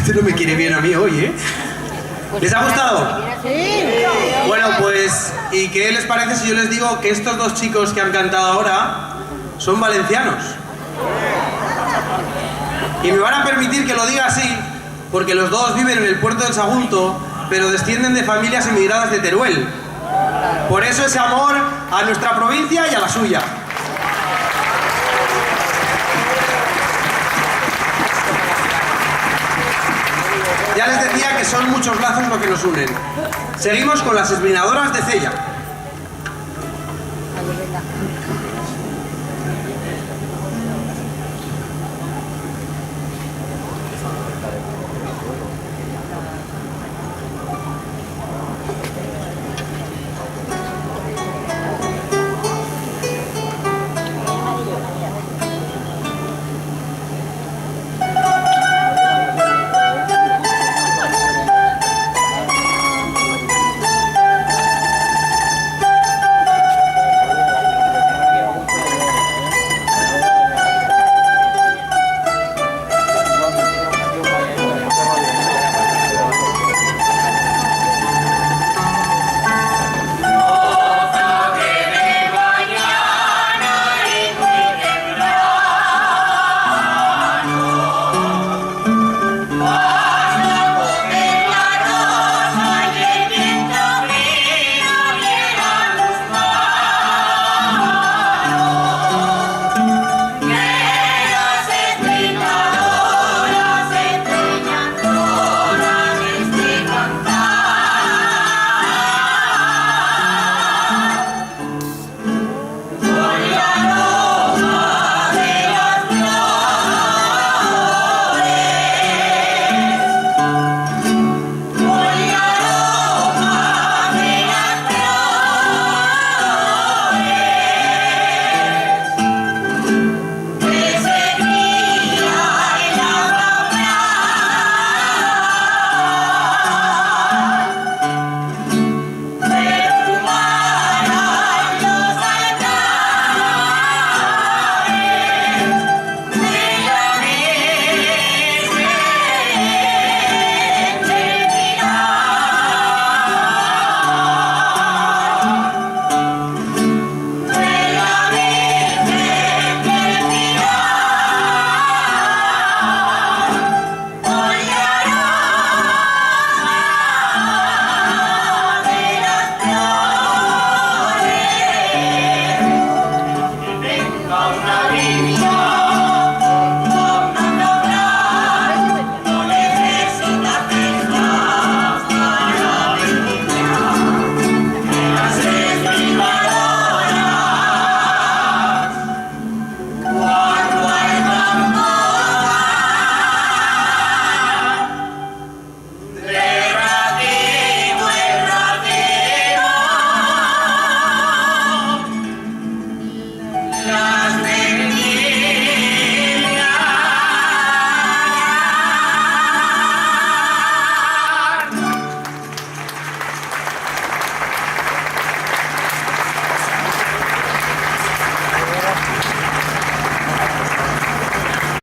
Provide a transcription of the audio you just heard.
Este no me quiere bien a mí hoy, ¿eh? ¿Les ha gustado? Sí. Bueno, pues, ¿y qué les parece si yo les digo que estos dos chicos que han cantado ahora son valencianos? Y me van a permitir que lo diga así, porque los dos viven en el puerto del Sagunto, pero descienden de familias emigradas de Teruel. Por eso ese amor a nuestra provincia y a la suya. Ya les decía que son muchos lazos lo que nos unen. Seguimos con las esbrinadoras de Cella.